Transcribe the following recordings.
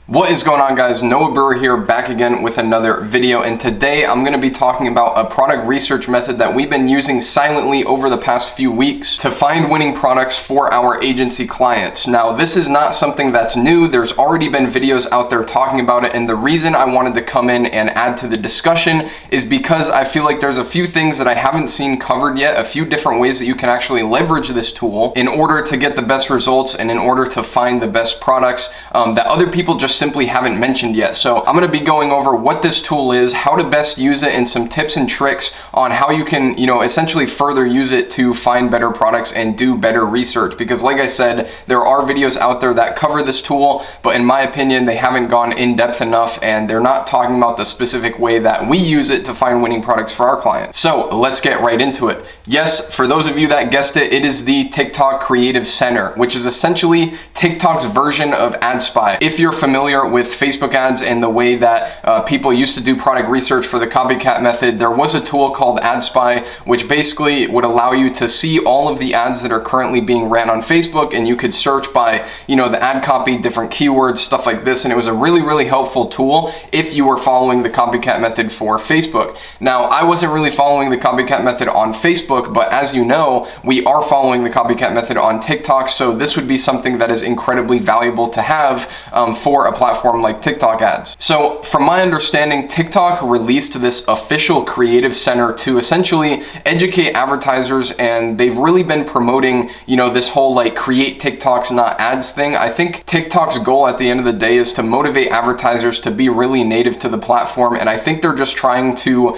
What is going on, guys? Noah Brewer here, back again with another video, and today I'm going to be talking about a product research method that we've been using silently over the past few weeks to find winning products for our agency clients. Now, this is not something that's new. There's already been videos out there talking about it, and the reason I wanted to come in and add to the discussion is because I feel like there's a few things that I haven't seen covered yet, a few different ways that you can actually leverage this tool in order to get the best results and in order to find the best products that other people just simply haven't mentioned yet. So I'm going to be going over what this tool is, how to best use it, and some tips and tricks on how you can, essentially further use it to find better products and do better research. Because like I said, there are videos out there that cover this tool, but in my opinion, they haven't gone in depth enough and they're not talking about the specific way that we use it to find winning products for our clients. So let's get right into it. Yes, for those of you that guessed it, it is the TikTok Creative Center, which is essentially TikTok's version of AdSpy. If you're familiar with Facebook ads and the way that people used to do product research for the copycat method, there was a tool called AdSpy, which basically would allow you to see all of the ads that are currently being ran on Facebook, and you could search by, the ad copy, different keywords, stuff like this, and it was a really, really helpful tool if you were following the copycat method for Facebook. Now, I wasn't really following the copycat method on Facebook, but as you know, we are following the copycat method on TikTok, so this would be something that is incredibly valuable to have for a platform like TikTok ads. So from my understanding, TikTok released this official creative center to essentially educate advertisers, and they've really been promoting, this whole like create TikToks, not ads thing. I think TikTok's goal at the end of the day is to motivate advertisers to be really native to the platform, and I think they're just trying to,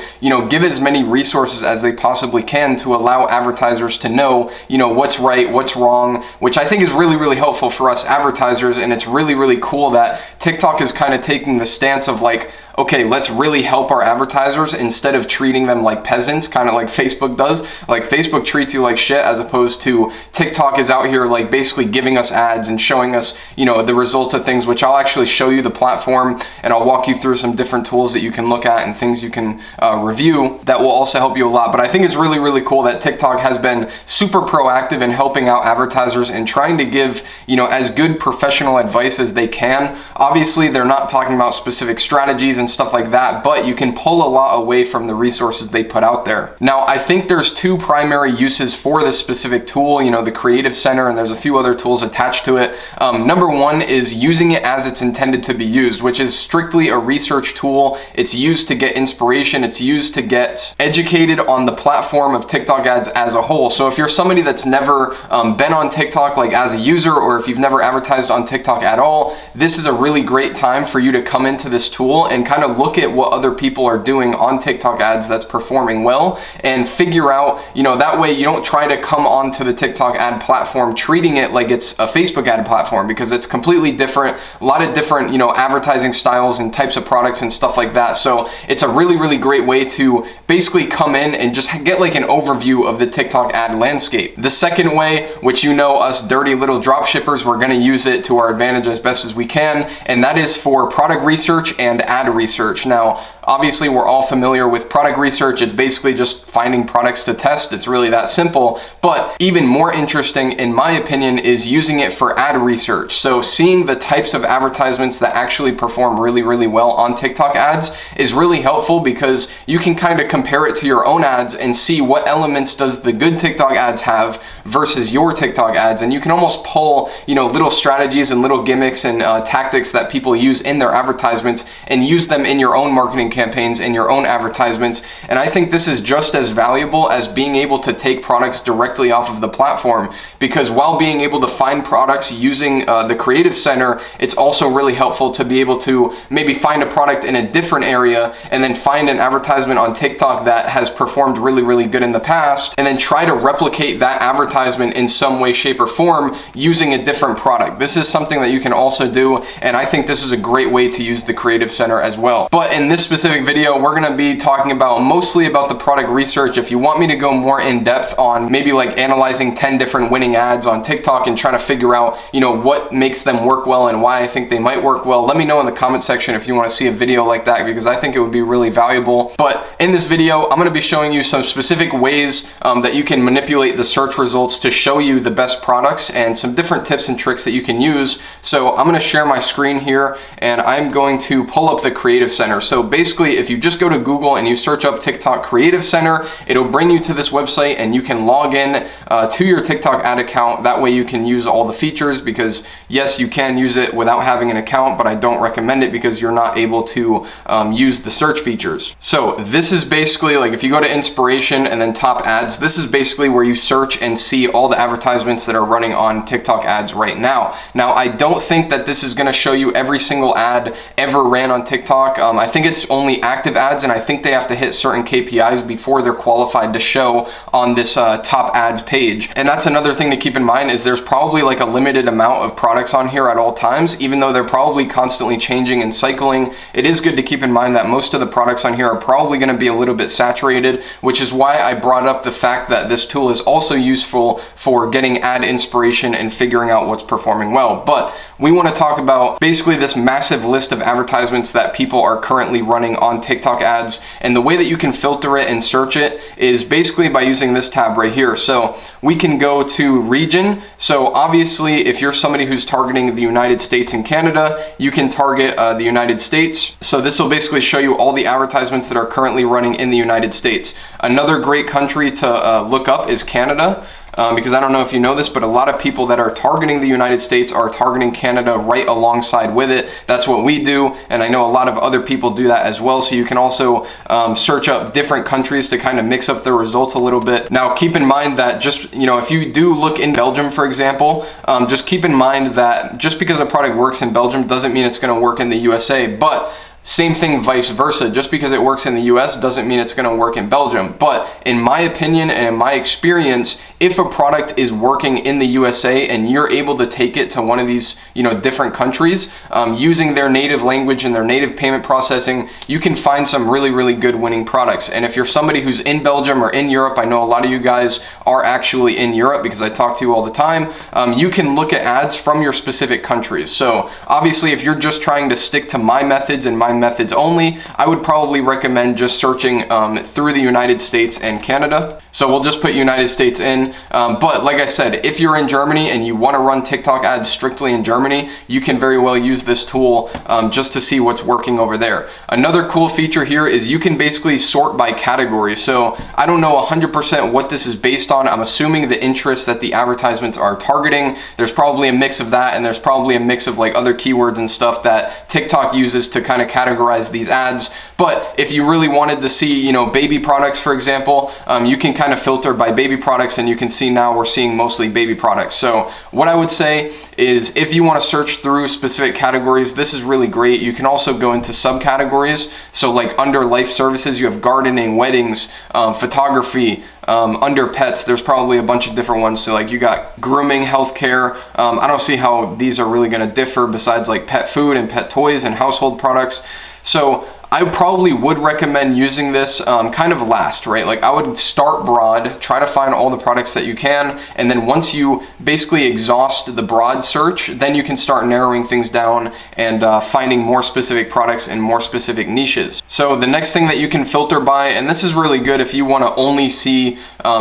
give as many resources as they possibly can to allow advertisers to know, what's right, what's wrong, which I think is really, really helpful for us advertisers, and it's really, really cool that TikTok is kind of taking the stance of like, okay, let's really help our advertisers instead of treating them like peasants, kind of like Facebook does. Like Facebook treats you like shit, as opposed to TikTok is out here like basically giving us ads and showing us, the results of things, which I'll actually show you the platform and I'll walk you through some different tools that you can look at and things you can review that will also help you a lot. But I think it's really, really cool that TikTok has been super proactive in helping out advertisers and trying to give, as good professional advice as they can. Obviously, they're not talking about specific strategies and stuff like that, but you can pull a lot away from the resources they put out there. Now, I think there's two primary uses for this specific tool, the Creative Center, and there's a few other tools attached to it. Number one is using it as it's intended to be used, which is strictly a research tool. It's used to get inspiration. It's used to get educated on the platform of TikTok ads as a whole. So if you're somebody that's never been on TikTok like as a user, or if you've never advertised on TikTok at all, this is a really great time for you to come into this tool and kind of look at what other people are doing on TikTok ads that's performing well and figure out, that way you don't try to come onto the TikTok ad platform treating it like it's a Facebook ad platform, because it's completely different, a lot of different, advertising styles and types of products and stuff like that. So it's a really, really great way to basically come in and just get like an overview of the TikTok ad landscape. The second way, which us dirty little drop shippers, we're going to use it to our advantage as best as we can, and that is for product research and ad research. Now, obviously, we're all familiar with product research. It's basically just finding products to test. It's really that simple. But even more interesting, in my opinion, is using it for ad research. So seeing the types of advertisements that actually perform really, really well on TikTok ads is really helpful, because you can kind of compare it to your own ads and see what elements does the good TikTok ads have versus your TikTok ads. And you can almost pull, little strategies and little gimmicks and tactics that people use in their advertisements and use them in your own marketing campaigns and your own advertisements. And I think this is just as valuable as being able to take products directly off of the platform, because while being able to find products using the Creative Center, it's also really helpful to be able to maybe find a product in a different area and then find an advertisement on TikTok that has performed really, really good in the past, and then try to replicate that advertisement in some way, shape, or form using a different product. This is something that you can also do, and I think this is a great way to use the Creative Center as as well. But in this specific video, we're gonna be talking about mostly about the product research. If you want me to go more in depth on maybe like analyzing 10 different winning ads on TikTok and trying to figure out, you know, what makes them work well and why I think they might work well, let me know in the comment section if you want to see a video like that, because I think it would be really valuable. But in this video, I'm going to be showing you some specific ways that you can manipulate the search results to show you the best products and some different tips and tricks that you can use. So I'm going to share my screen here and I'm going to pull up the Creative Center. So basically, if you just go to Google and you search up TikTok Creative Center, it'll bring you to this website and you can log in to your TikTok ad account. That way you can use all the features, because yes, you can use it without having an account, but I don't recommend it because you're not able to use the search features. So this is basically like, if you go to inspiration and then top ads, this is basically where you search and see all the advertisements that are running on TikTok ads right now. Now, I don't think that this is going to show you every single ad ever ran on TikTok. I think it's only active ads, and I think they have to hit certain KPIs before they're qualified to show on this top ads page. And that's another thing to keep in mind, is there's probably like a limited amount of products on here at all times. Even though they're probably constantly changing and cycling, it is good to keep in mind that most of the products on here are probably going to be a little bit saturated, which is why I brought up the fact that this tool is also useful for getting ad inspiration and figuring out what's performing well. But we want to talk about basically this massive list of advertisements that people are currently running on TikTok ads, and the way that you can filter it and search it is basically by using this tab right here. So we can go to region. So obviously, if you're somebody who's targeting the United States and Canada, you can target the United States. So this will basically show you all the advertisements that are currently running in the United States. Another great country to look up is Canada. Because I don't know if you know this, but a lot of people that are targeting the United States are targeting Canada right alongside with it. That's what we do, and I know a lot of other people do that as well. So you can also search up different countries to kind of mix up the results a little bit. Now, keep in mind that just, you know, if you do look in Belgium, for example, just keep in mind that just because a product works in Belgium doesn't mean it's going to work in the USA. But same thing vice versa. Just because it works in the US doesn't mean it's going to work in Belgium. But in my opinion and in my experience, if a product is working in the USA and you're able to take it to one of these, you know, different countries using their native language and their native payment processing, you can find some really, really good winning products. And if you're somebody who's in Belgium or in Europe, I know a lot of you guys are actually in Europe because I talk to you all the time, you can look at ads from your specific countries. So obviously, if you're just trying to stick to my methods and my methods only, I would probably recommend just searching through the United States and Canada. So we'll just put United States in. But like I said, if you're in Germany and you want to run TikTok ads strictly in Germany, you can very well use this tool just to see what's working over there. Another cool feature here is you can basically sort by category. So I don't know 100% what this is based on. I'm assuming the interests that the advertisements are targeting. There's probably a mix of that, and there's probably a mix of like other keywords and stuff that TikTok uses to kind of categorize these ads. But if you really wanted to see, you know, baby products, for example, you can kind of filter by baby products, and you can see now we're seeing mostly baby products. So what I would say is, if you want to search through specific categories, this is really great. You can also go into subcategories. So like under life services, you have gardening, weddings, photography. Under pets, there's probably a bunch of different ones. So like you got grooming, healthcare. I don't see how these are really going to differ besides like pet food and pet toys and household products. So I probably would recommend using this kind of last, right? Like I would start broad, try to find all the products that you can, and then once you basically exhaust the broad search, then you can start narrowing things down and finding more specific products and more specific niches. So the next thing that you can filter by, and this is really good if you want to only see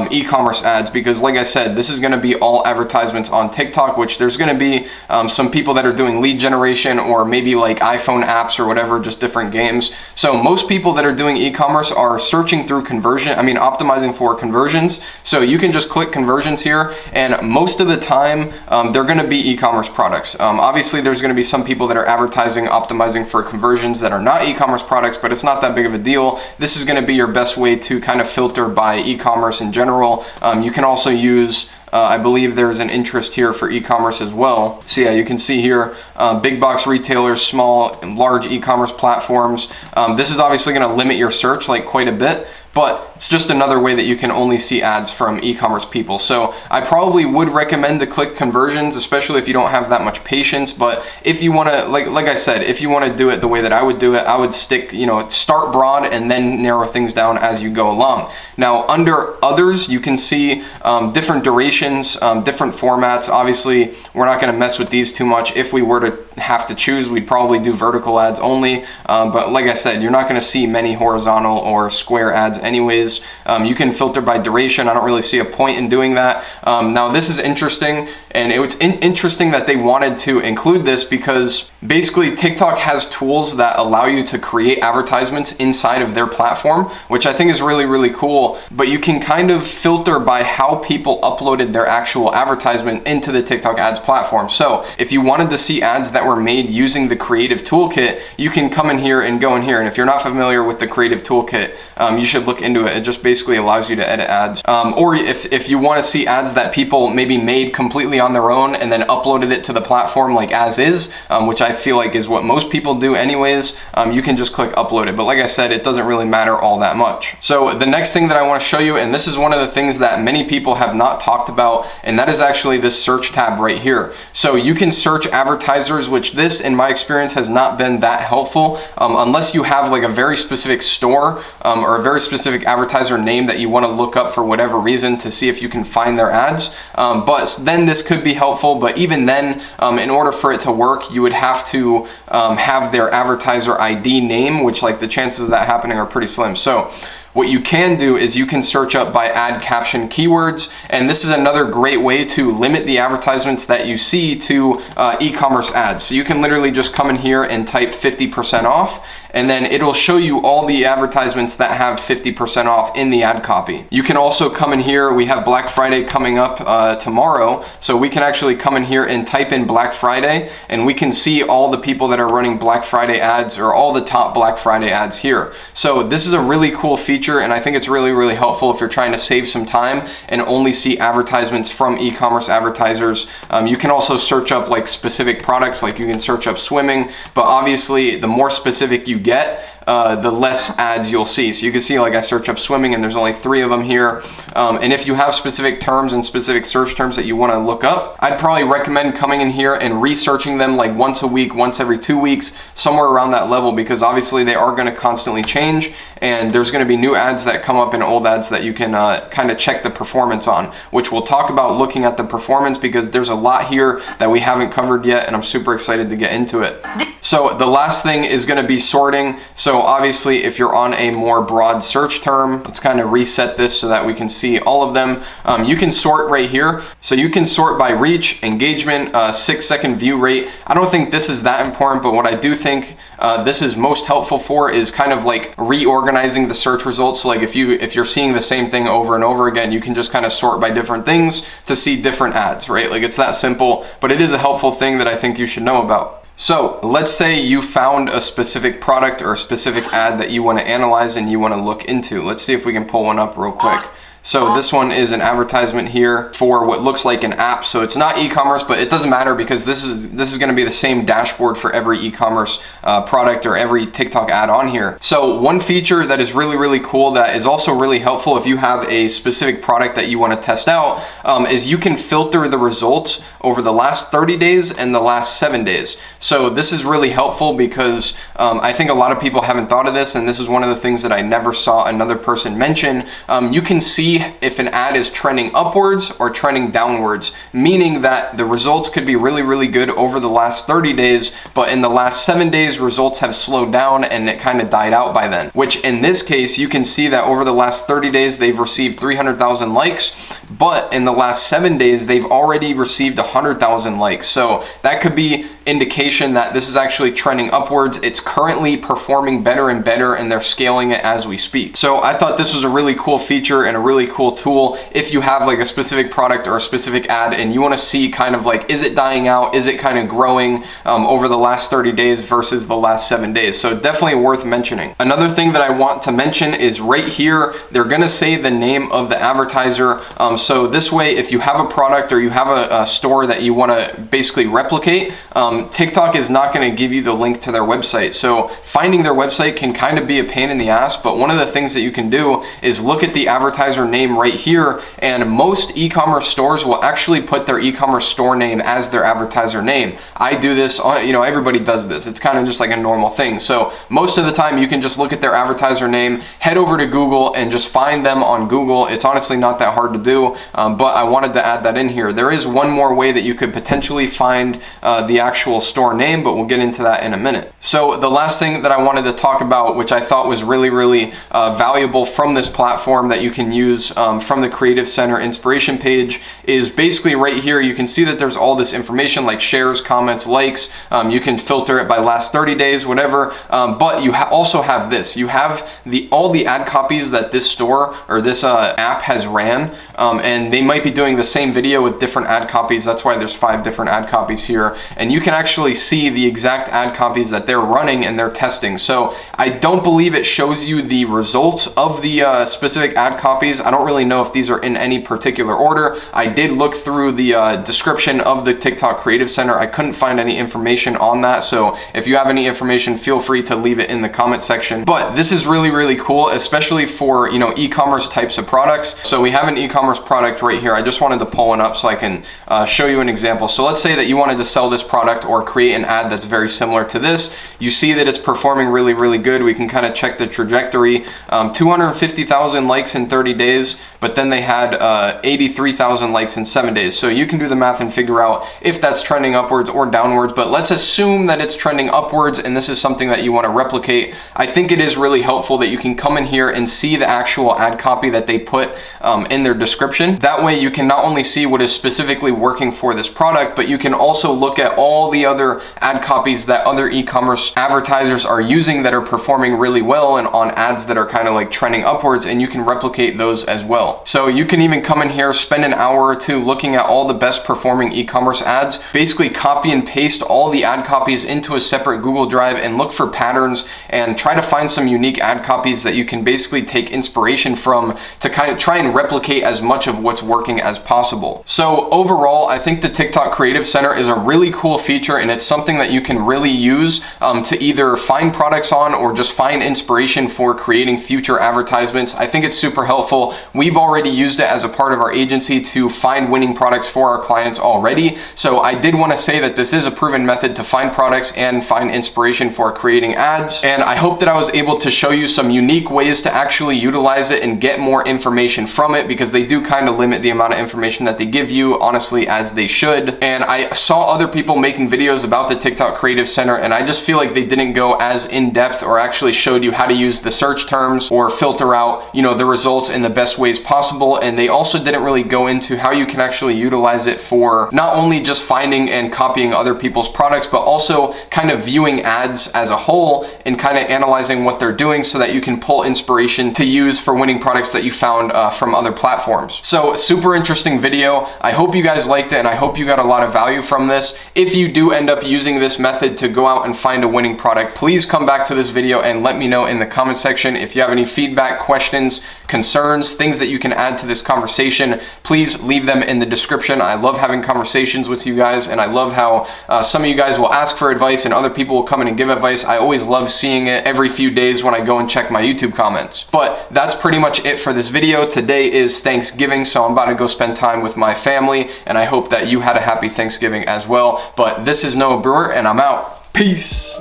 e-commerce ads, because like I said, this is going to be all advertisements on TikTok, which there's going to be some people that are doing lead generation or maybe like iPhone apps or whatever, just different games. So most people that are doing e-commerce are searching through optimizing for conversions. So you can just click conversions here, and most of the time they're going to be e-commerce products. Obviously, there's going to be some people that are advertising, optimizing for conversions that are not e-commerce products, but it's not that big of a deal. This is going to be your best way to kind of filter by e-commerce in general. You can also use I believe there's an interest here for e-commerce as well. So yeah, you can see here, big box retailers, small and large e-commerce platforms. This is obviously going to limit your search like quite a bit, but it's just another way that you can only see ads from e-commerce people. So I probably would recommend to click conversions, especially if you don't have that much patience. But if you want to, like I said, if you want to do it the way that I would do it, I would stick, start broad and then narrow things down as you go along. Now, under others, you can see different durations, different formats. Obviously, we're not going to mess with these too much. If we were to have to choose, we'd probably do vertical ads only. But like I said, you're not going to see many horizontal or square ads anyways. You can filter by duration. I don't really see a point in doing that. Now, this is interesting, and it was interesting that they wanted to include this because basically TikTok has tools that allow you to create advertisements inside of their platform, which I think is really, really cool. But you can kind of filter by how people uploaded their actual advertisement into the TikTok ads platform. So if you wanted to see ads that were made using the creative toolkit, you can come in here and go in here. And if you're not familiar with the creative toolkit, you should look into it. It just basically allows you to edit ads. Or if you want to see ads that people maybe made completely on their own and then uploaded it to the platform like as is, which I feel like is what most people do anyways, you can just click upload it. But like I said, it doesn't really matter all that much. So the next thing that I want to show you, and this is one of the things that many people have not talked about, and that is actually this search tab right here. So you can search advertisers, which this in my experience has not been that helpful unless you have like a very specific store or a very specific advertiser name that you want to look up for whatever reason to see if you can find their ads. But then this could be helpful, but even then, in order for it to work, you would have to have their advertiser ID name, which like the chances of that happening are pretty slim. So what you can do is you can search up by ad caption keywords, and this is another great way to limit the advertisements that you see to e-commerce ads. So you can literally just come in here and type 50% off, and then it'll show you all the advertisements that have 50% off in the ad copy. You can also come in here, we have Black Friday coming up tomorrow, so we can actually come in here and type in Black Friday, and we can see all the people that are running Black Friday ads or all the top Black Friday ads here. So this is a really cool feature, and I think it's really, really helpful if you're trying to save some time and only see advertisements from e-commerce advertisers. You can also search up like specific products, like you can search up swimming, but obviously the more specific you get, the less ads you'll see. So you can see like I search up swimming and there's only 3 of them here. And if you have specific terms and specific search terms that you want to look up, I'd probably recommend coming in here and researching them like once a week, once every 2 weeks, somewhere around that level, because obviously they are going to constantly change, and there's going to be new ads that come up and old ads that you can kind of check the performance on, which we'll talk about looking at the performance, because there's a lot here that we haven't covered yet, and I'm super excited to get into it. So the last thing is going to be sorting. So obviously if you're on a more broad search term, let's kind of reset this so that we can see all of them. You can sort right here. So you can sort by reach, engagement, 6-second view rate. I don't think this is that important, but what I do think this is most helpful for is kind of like reorganizing the search results. So like if you're seeing the same thing over and over again, you can just kind of sort by different things to see different ads, right? Like it's that simple, but it is a helpful thing that I think you should know about. So let's say you found a specific product or a specific ad that you want to analyze and you want to look into. Let's see if we can pull one up real quick. So this one is an advertisement here for what looks like an app. So it's not e-commerce, but it doesn't matter because this is going to be the same dashboard for every e-commerce product or every TikTok ad on here. So one feature that is really, really cool that is also really helpful if you have a specific product that you want to test out is you can filter the results over the last 30 days and the last 7 days. So this is really helpful because I think a lot of people haven't thought of this, and this is one of the things that I never saw another person mention. You can see if an ad is trending upwards or trending downwards, meaning that the results could be really, really good over the last 30 days, but in the last 7 days, results have slowed down and it kind of died out by then, which in this case, you can see that over the last 30 days, they've received 300,000 likes, but in the last 7 days, they've already received 100,000 likes. So that could be indication that this is actually trending upwards. It's currently performing better and better, and they're scaling it as we speak. So I thought this was a really cool feature and a really cool tool if you have like a specific product or a specific ad and you want to see kind of like, is it dying out? Is it kind of growing over the last 30 days versus the last 7 days? So definitely worth mentioning. Another thing that I want to mention is right here, they're going to say the name of the advertiser. So this way, if you have a product or you have a store that you want to basically replicate, TikTok is not going to give you the link to their website. So finding their website can kind of be a pain in the ass, but one of the things that you can do is look at the advertiser name right here, and most e-commerce stores will actually put their e-commerce store name as their advertiser name. I do this, you know, everybody does this. It's kind of just like a normal thing. So most of the time you can just look at their advertiser name, head over to Google and just find them on Google. It's honestly not that hard to do, but I wanted to add that in here. There is one more way that you could potentially find the actual store name, but we'll get into that in a minute. So the last thing that I wanted to talk about, which I thought was really valuable from this platform that you can use from the Creative Center inspiration page, is basically right here. You can see that there's all this information like shares, comments, likes. You can filter it by last 30 days, whatever. But you also have this. You have all the ad copies that this store or this app has ran, and they might be doing the same video with different ad copies. That's why there's 5 different ad copies here, and you can actually see the exact ad copies that they're running and they're testing. So I don't believe it shows you the results of the specific ad copies. I don't really know if these are in any particular order. I did look through the description of the TikTok Creative Center. I couldn't find any information on that. So if you have any information, feel free to leave it in the comment section. But this is really cool, especially for, you know, e-commerce types of products. So we have an e-commerce product right here. I just wanted to pull one up so I can show you an example. So let's say that you wanted to sell this product or create an ad that's very similar to this. You see that it's performing really good. We can kind of check the trajectory. 250,000 likes in 30 days, but then they had 83,000 likes in 7 days. So you can do the math and figure out if that's trending upwards or downwards, but let's assume that it's trending upwards and this is something that you want to replicate. I think it is really helpful that you can come in here and see the actual ad copy that they put in their description. That way you can not only see what is specifically working for this product, but you can also look at all the other ad copies that other e-commerce advertisers are using that are performing really well and on ads that are kind of like trending upwards, and you can replicate those as well. So you can even come in here, spend an hour or two looking at all the best performing e-commerce ads, basically copy and paste all the ad copies into a separate Google Drive and look for patterns and try to find some unique ad copies that you can basically take inspiration from to kind of try and replicate as much of what's working as possible. So overall, I think the TikTok Creative Center is a really cool feature, and it's something that you can really use to either find products on or just find inspiration for creating future advertisements. I think it's super helpful. We've already used it as a part of our agency to find winning products for our clients already. So I did want to say that this is a proven method to find products and find inspiration for creating ads. And I hope that I was able to show you some unique ways to actually utilize it and get more information from it, because they do kind of limit the amount of information that they give you, honestly, as they should. And I saw other people making videos about the TikTok Creative Center, and I just feel like they didn't go as in depth or actually showed you how to use the search terms or filter out, you know, the results in the best ways possible. And they also didn't really go into how you can actually utilize it for not only just finding and copying other people's products, but also kind of viewing ads as a whole and kind of analyzing what they're doing so that you can pull inspiration to use for winning products that you found from other platforms. So super interesting video. I hope you guys liked it, and I hope you got a lot of value from this. If you do end up using this method to go out and find a winning product, please come back to this video and let me know in the comment section. If you have any feedback, questions, concerns, things that you can add to this conversation, please leave them in the description. I love having conversations with you guys, and I love how some of you guys will ask for advice and other people will come in and give advice. I always love seeing it every few days when I go and check my YouTube comments. But that's pretty much it for this video. Today is Thanksgiving, so I'm about to go spend time with my family, and I hope that you had a happy Thanksgiving as well. But this is Noah Brewer, and I'm out. Peace.